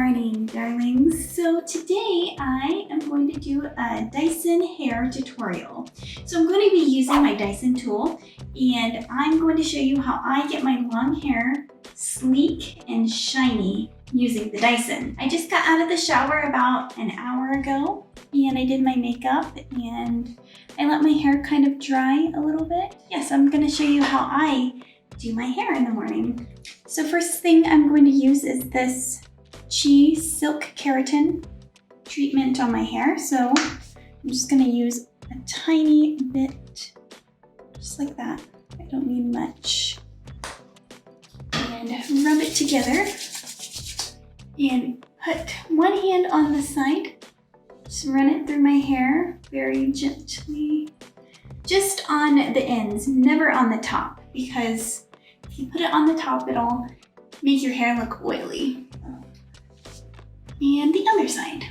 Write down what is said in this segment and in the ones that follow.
morning, darlings. So today I am going to do a Dyson hair tutorial. So I'm going to be using my Dyson tool and I'm going to show you how I get my long hair sleek and shiny using the Dyson. I just got out of the shower about an hour ago and I did my makeup and I let my hair kind of dry a little bit. Yes, I'm going to show you how I do my hair in the morning. So first thing I'm going to use is this Silk Keratin treatment on my hair. So I'm just going to use a tiny bit, just like that. I don't need much. And rub it together and put one hand on the side. Just run it through my hair very gently. Just on the ends, never on the top, because if you put it on the top, it'll make your hair look oily. And the other side.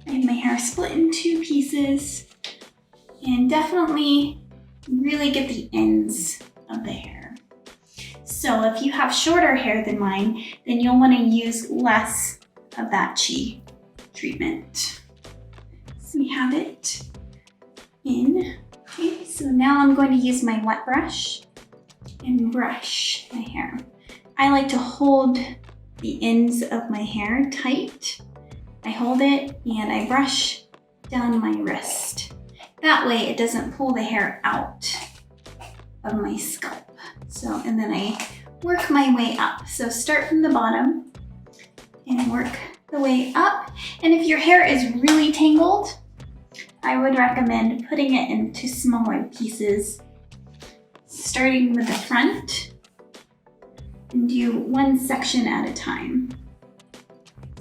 I have my hair split in two pieces and definitely really get the ends of the hair. So if you have shorter hair than mine, then you'll want to use less of that Chi treatment. So we have it in. Okay, so now I'm going to use my wet brush and brush my hair. I like to hold the ends of my hair tight. I hold it and I brush down my wrist. That way it doesn't pull the hair out of my scalp. So, and then I work my way up. So start from the bottom and work the way up. And if your hair is really tangled, I would recommend putting it into smaller pieces, starting with the front, and do one section at a time.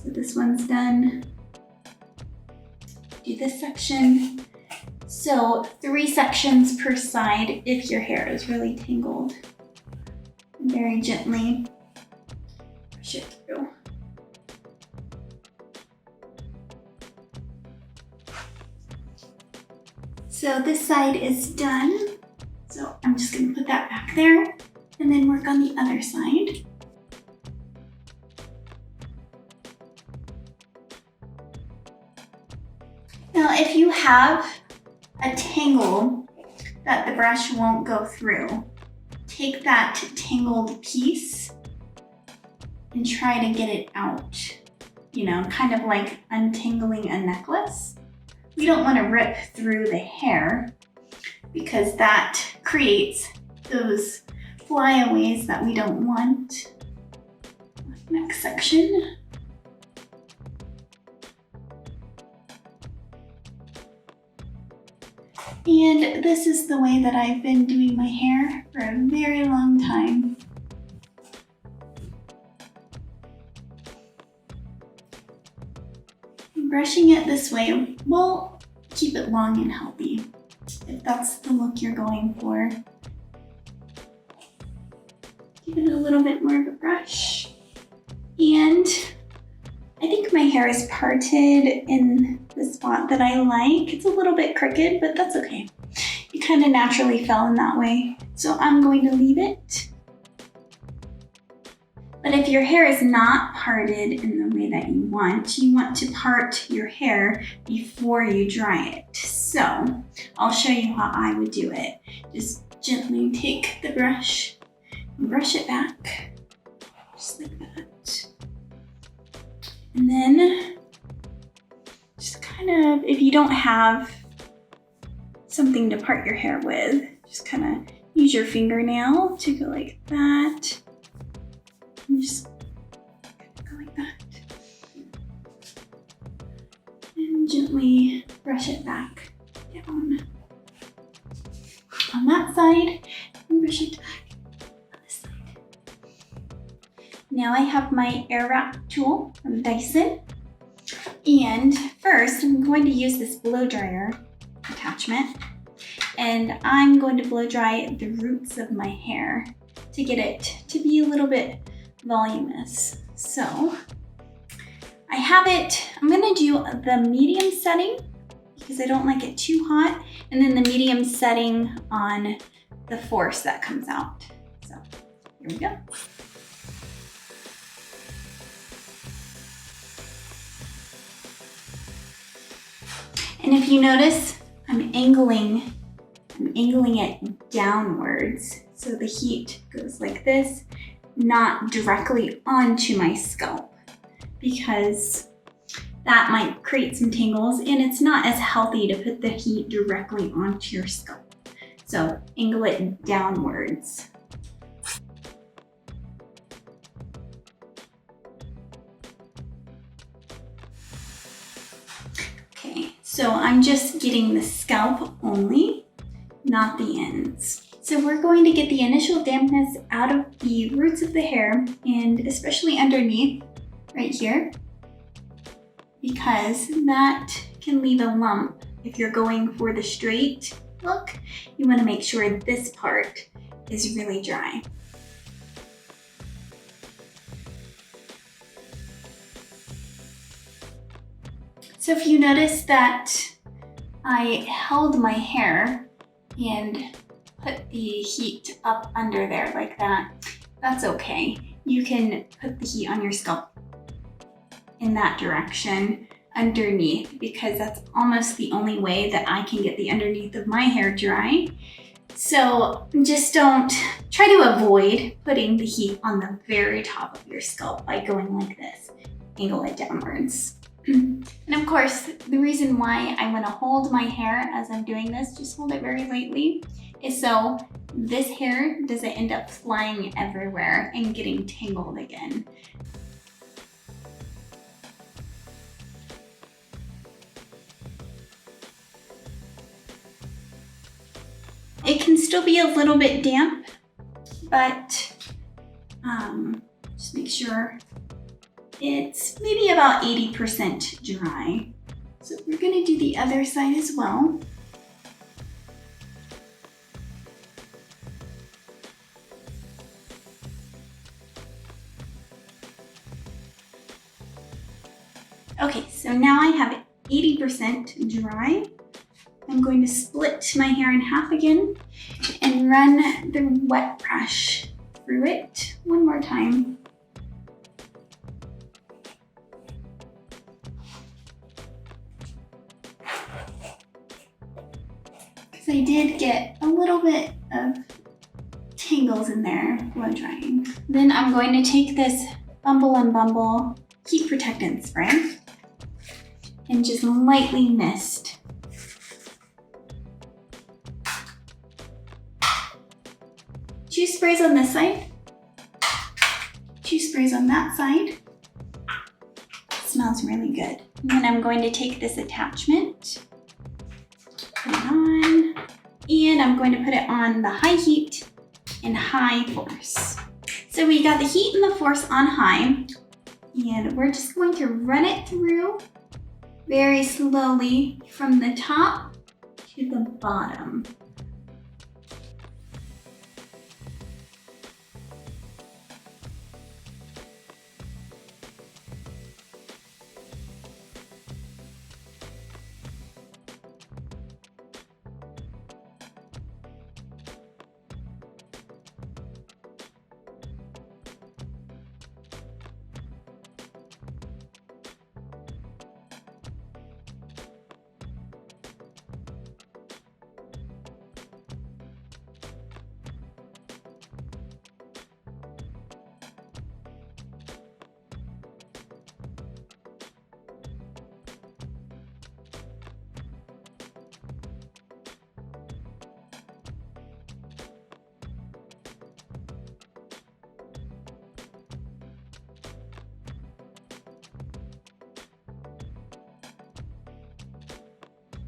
So this one's done. Do this section. So 3 sections per side if your hair is really tangled. And very gently push it through. So this side is done. So I'm just gonna put that back there and then work on the other side. Now, if you have a tangle that the brush won't go through, take that tangled piece and try to get it out. You know, kind of like untangling a necklace. You don't want to rip through the hair because that creates those flyaways that we don't want. Next section. And this is the way that I've been doing my hair for a very long time. Brushing it this way will keep it long and healthy, if that's the look you're going for. Give it a little bit more of a brush. And I think my hair is parted in the spot that I like. It's a little bit crooked, but that's okay. It kind of naturally fell in that way. So I'm going to leave it. But if your hair is not parted in the way that you want to part your hair before you dry it. So I'll show you how I would do it. Just gently take the brush and brush it back, just like that. And then just kind of, if you don't have something to part your hair with, just kind of use your fingernail to go like that. And just go like that. And gently brush it back down on that side and brush it back on this side. Now I have my Airwrap tool from Dyson. And first I'm going to use this blow dryer attachment and I'm going to blow dry the roots of my hair to get it to be a little bit voluminous. So I have it, I'm gonna do the medium setting because I don't like it too hot, and then the medium setting on the force that comes out. So here we go. And if you notice, I'm angling it downwards. So the heat goes like this, not directly onto my scalp, because that might create some tangles and it's not as healthy to put the heat directly onto your scalp. So angle it downwards. Okay, so I'm just getting the scalp only, not the ends. So we're going to get the initial dampness out of the roots of the hair, and especially underneath, right here, because that can leave a lump. If you're going for the straight look, you want to make sure this part is really dry. So if you notice that I held my hair and put the heat up under there like that, that's okay. You can put the heat on your scalp in that direction underneath, because that's almost the only way that I can get the underneath of my hair dry. So just don't try to avoid putting the heat on the very top of your scalp by going like this. Angle it downwards. And of course, the reason why I want to hold my hair as I'm doing this, just hold it very lightly, is so this hair doesn't end up flying everywhere and getting tangled again. It can still be a little bit damp, but just make sure it's maybe about 80% dry. So we're gonna do the other side as well. Okay, so now I have it 80% dry. I'm going to split my hair in half again and run the wet brush through it one more time. Because I did get a little bit of tangles in there while drying. Then I'm going to take this Bumble heat protectant spray and just lightly mist. 2 sprays on this side, 2 sprays on that side. It smells really good. And then I'm going to take this attachment, put it on, and I'm going to put it on the high heat and high force. So we got the heat and the force on high, and we're just going to run it through very slowly from the top to the bottom.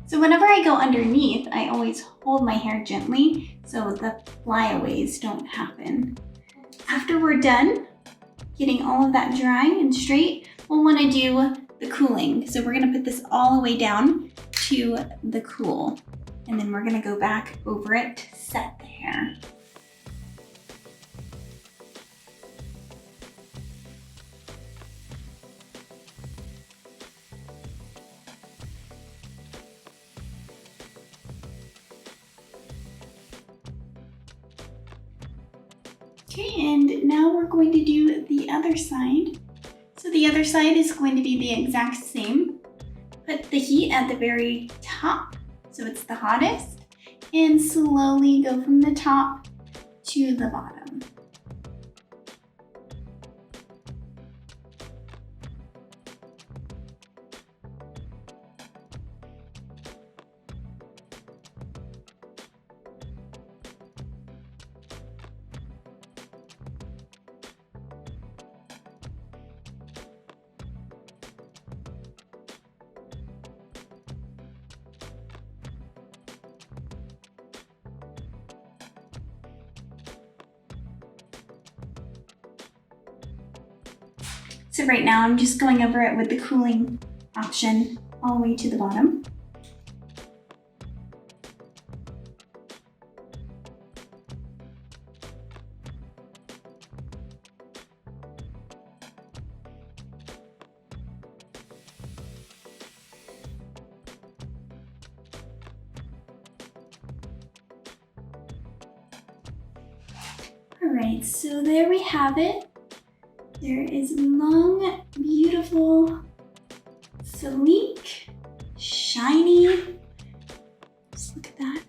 So whenever I go underneath, I always hold my hair gently so the flyaways don't happen. After we're done getting all of that dry and straight, we'll want to do the cooling. So we're going to put this all the way down to the cool, and then we're going to go back over it to set the hair. Okay, and now we're going to do the other side. So the other side is going to be the exact same. put the heat at the very top, so it's the hottest, and slowly go from the top to the bottom. So right now I'm just going over it with the cooling option all the way to the bottom. All right, so there we have it. There is long, beautiful, sleek, shiny. Just look at that.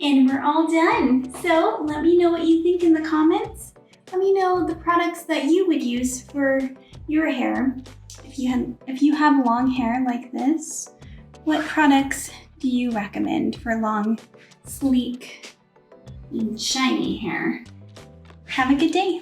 And we're all done. So let me know what you think in the comments. Let me know the products that you would use for your hair. If you have long hair like this, what products do you recommend for long, sleek, and shiny hair? Have a good day.